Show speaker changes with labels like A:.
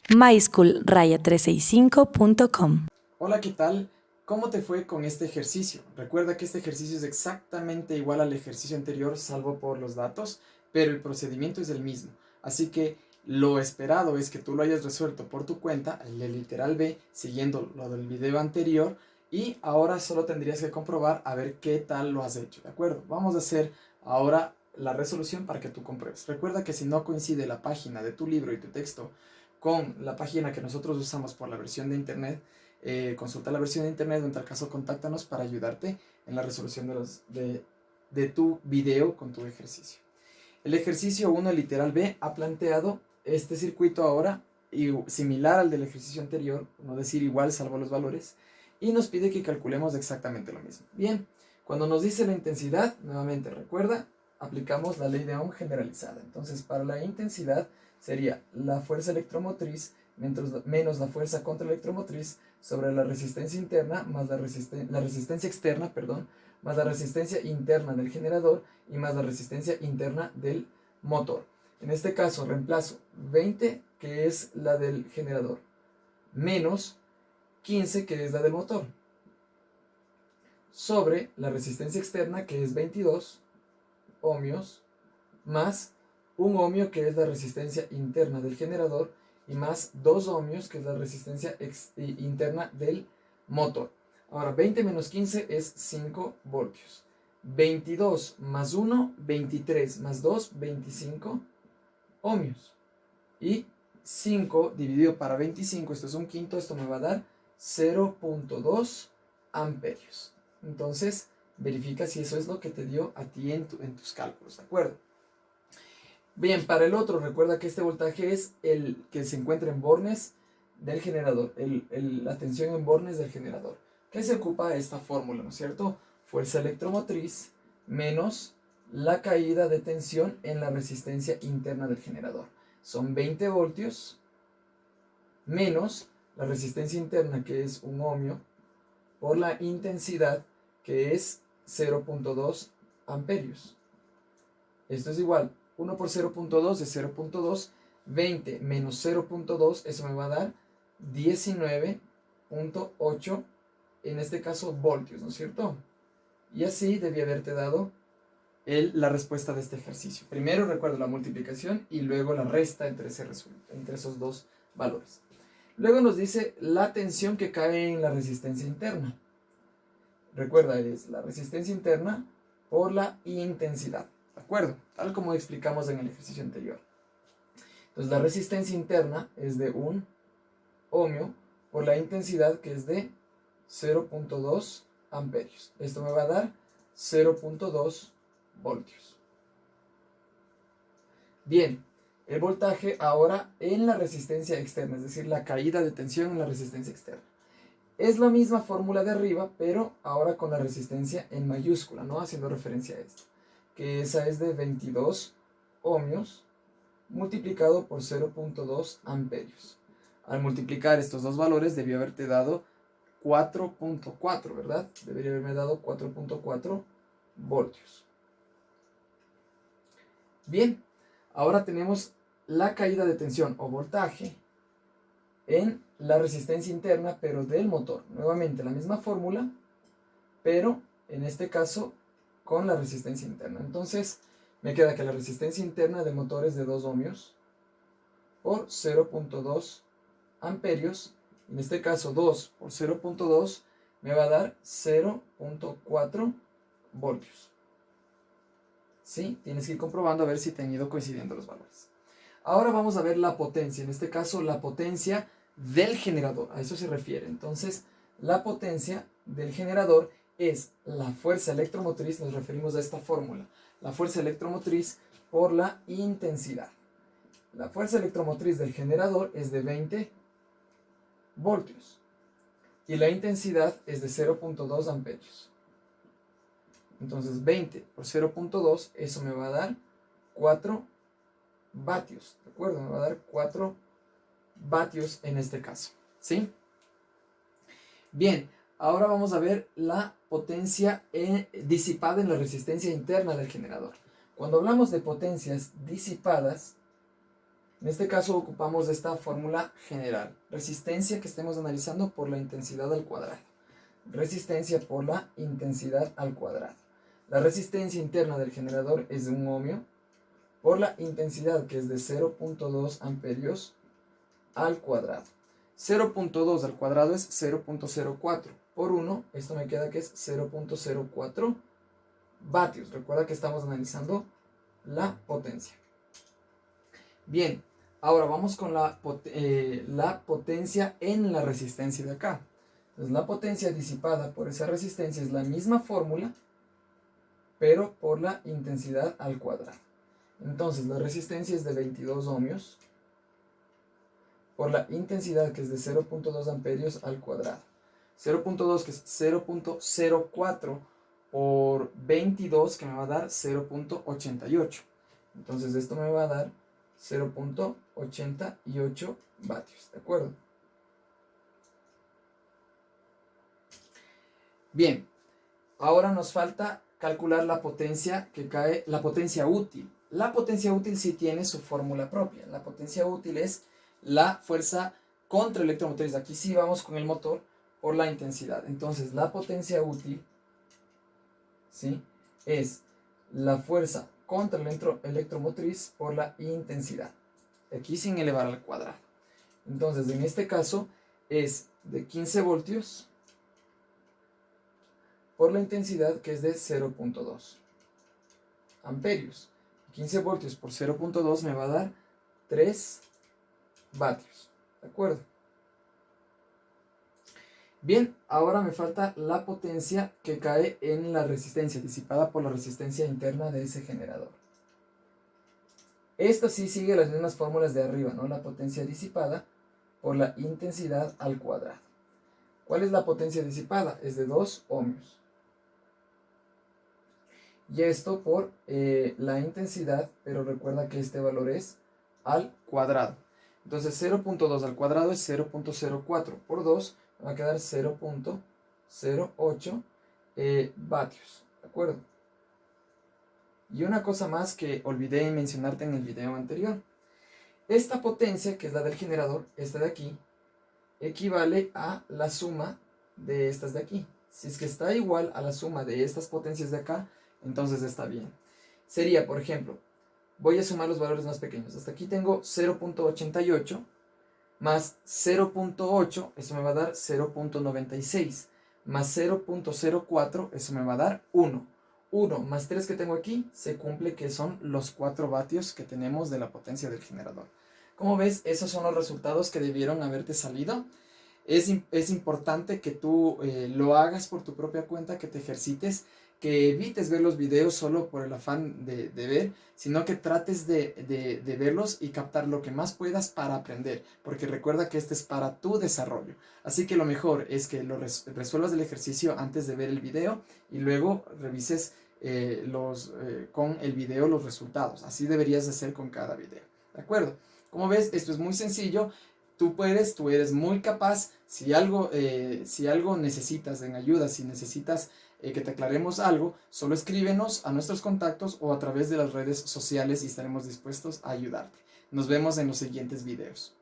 A: myschool-365.com.
B: Hola, ¿qué tal? ¿Cómo te fue con este ejercicio? Recuerda que este ejercicio es exactamente igual al ejercicio anterior, salvo por los datos, pero el procedimiento es el mismo. Así que lo esperado es que tú lo hayas resuelto por tu cuenta, el de literal B, siguiendo lo del video anterior, y ahora solo tendrías que comprobar a ver qué tal lo has hecho, ¿de acuerdo? Vamos a hacer ahora la resolución para que tú compruebes. Recuerda que si no coincide la página de tu libro y tu texto con la página que nosotros usamos por la versión de internet, consulta la versión de internet o en tal caso contáctanos para ayudarte en la resolución de tu video con tu ejercicio. El ejercicio 1 literal B ha planteado este circuito ahora similar al del ejercicio anterior, no decir igual salvo los valores, y nos pide que calculemos exactamente lo mismo. Bien, cuando nos dice la intensidad, nuevamente recuerda, aplicamos la ley de Ohm generalizada. Entonces, para la intensidad sería la fuerza electromotriz menos la fuerza contraelectromotriz sobre la resistencia interna más la resistencia externa, perdón, más la resistencia interna del generador y más la resistencia interna del motor. En este caso reemplazo 20, que es la del generador, menos 15, que es la del motor, sobre la resistencia externa, que es 22 ohmios, más 1 ohmio, que es la resistencia interna del generador, y más 2 ohmios, que es la resistencia interna del motor. Ahora, 20 menos 15 es 5 voltios. 22 más 1, 23 más 2, 25 ohmios. Y 5 dividido para 25, esto es un quinto, esto me va a dar 0.2 amperios. Entonces, verifica si eso es lo que te dio a ti en tus cálculos, ¿de acuerdo? Bien, para el otro, recuerda que este voltaje es el que se encuentra en bornes del generador, la tensión en bornes del generador. ¿Qué se ocupa esta fórmula, no es cierto? Fuerza electromotriz menos la caída de tensión en la resistencia interna del generador. Son 20 voltios menos la resistencia interna, que es 1 ohmio, por la intensidad, que es 0.2 amperios. Esto es igual, 1 por 0.2 es 0.2, 20 menos 0.2, eso me va a dar 19.8, en este caso voltios, ¿no es cierto? Y así debía haberte dado la respuesta de este ejercicio. Primero recuerdo la multiplicación y luego la resta entre esos dos valores. Luego nos dice la tensión que cae en la resistencia interna. Recuerda, es la resistencia interna por la intensidad. ¿De acuerdo? Tal como explicamos en el ejercicio anterior. Entonces la resistencia interna es de 1 ohmio por la intensidad, que es de 0.2 amperios. Esto me va a dar 0.2 voltios. Bien, el voltaje ahora en la resistencia externa, es decir, la caída de tensión en la resistencia externa. Es la misma fórmula de arriba, pero ahora con la resistencia en mayúscula, ¿no? Haciendo referencia a esto, que esa es de 22 ohmios multiplicado por 0.2 amperios. Al multiplicar estos dos valores debió haberte dado 4.4, ¿verdad? Debería haberme dado 4.4 voltios. Bien, ahora tenemos la caída de tensión o voltaje en la resistencia interna, pero del motor. Nuevamente la misma fórmula, pero en este caso con la resistencia interna. Entonces me queda que la resistencia interna del motor es de 2 ohmios por 0.2 amperios. En este caso 2 por 0.2 me va a dar 0.4 voltios. ¿Sí? Tienes que ir comprobando a ver si te han ido coincidiendo los valores. Ahora vamos a ver la potencia, en este caso la potencia del generador, a eso se refiere. Entonces, la potencia del generador es la fuerza electromotriz, nos referimos a esta fórmula, la fuerza electromotriz por la intensidad. La fuerza electromotriz del generador es de 20 voltios y la intensidad es de 0.2 amperios. Entonces 20 por 0.2, eso me va a dar 4 vatios, ¿de acuerdo? Me va a dar 4 vatios en este caso, ¿sí? Bien, ahora vamos a ver la potencia disipada en la resistencia interna del generador. Cuando hablamos de potencias disipadas, En este caso ocupamos esta fórmula general. Resistencia que estemos analizando por la intensidad al cuadrado. Resistencia por la intensidad al cuadrado. La resistencia interna del generador es de 1 ohmio por la intensidad, que es de 0.2 amperios al cuadrado. 0.2 al cuadrado es 0.04 por 1, esto me queda que es 0.04 vatios. Recuerda que estamos analizando la potencia. Bien, ahora vamos con la potencia en la resistencia de acá. Entonces la potencia disipada por esa resistencia es la misma fórmula, pero por la intensidad al cuadrado. Entonces la resistencia es de 22 ohmios por la intensidad, que es de 0.2 amperios al cuadrado. 0.2, que es 0.04 por 22, que me va a dar 0.88. Entonces esto me va a dar 0.88 vatios, ¿de acuerdo? Bien, ahora nos falta calcular la potencia que cae, la potencia útil. La potencia útil sí tiene su fórmula propia. La potencia útil es la fuerza contra electromotriz. Aquí sí vamos con el motor por la intensidad. Entonces la potencia útil, ¿sí?, es la fuerza contra el electromotriz por la intensidad. Aquí sin elevar al cuadrado. Entonces en este caso es de 15 voltios por la intensidad, que es de 0.2 amperios. 15 voltios por 0.2 me va a dar 3 vatios. ¿De acuerdo? Bien, ahora me falta la potencia que cae en la resistencia, disipada por la resistencia interna de ese generador. Esta sí sigue las mismas fórmulas de arriba, ¿no? La potencia disipada por la intensidad al cuadrado. ¿Cuál es la potencia disipada? Es de 2 ohmios. Y esto por la intensidad, pero recuerda que este valor es al cuadrado. Entonces 0.2 al cuadrado es 0.04 por 2, me va a quedar 0.08 vatios, ¿de acuerdo? Y una cosa más que olvidé mencionarte en el video anterior. Esta potencia, que es la del generador, esta de aquí, equivale a la suma de estas de aquí. Si es que está igual a la suma de estas potencias de acá, entonces está bien. Sería, por ejemplo, voy a sumar los valores más pequeños. Hasta aquí tengo 0.88 más 0.8, eso me va a dar 0.96. Más 0.04, eso me va a dar 1. 1 más 3 que tengo aquí, se cumple, que son los 4 vatios que tenemos de la potencia del generador. Como ves, esos son los resultados que debieron haberte salido. Es importante que tú lo hagas por tu propia cuenta, que te ejercites, que evites ver los videos solo por el afán de ver, sino que trates de verlos y captar lo que más puedas para aprender, porque recuerda que este es para tu desarrollo. Así que lo mejor es que lo resuelvas el ejercicio antes de ver el video y luego revises con el video los resultados. Así deberías hacer con cada video, ¿de acuerdo? Como ves, esto es muy sencillo. Tú puedes, tú eres muy capaz. Si algo necesitas en ayuda, si necesitas que te aclaremos algo, solo escríbenos a nuestros contactos o a través de las redes sociales y estaremos dispuestos a ayudarte. Nos vemos en los siguientes videos.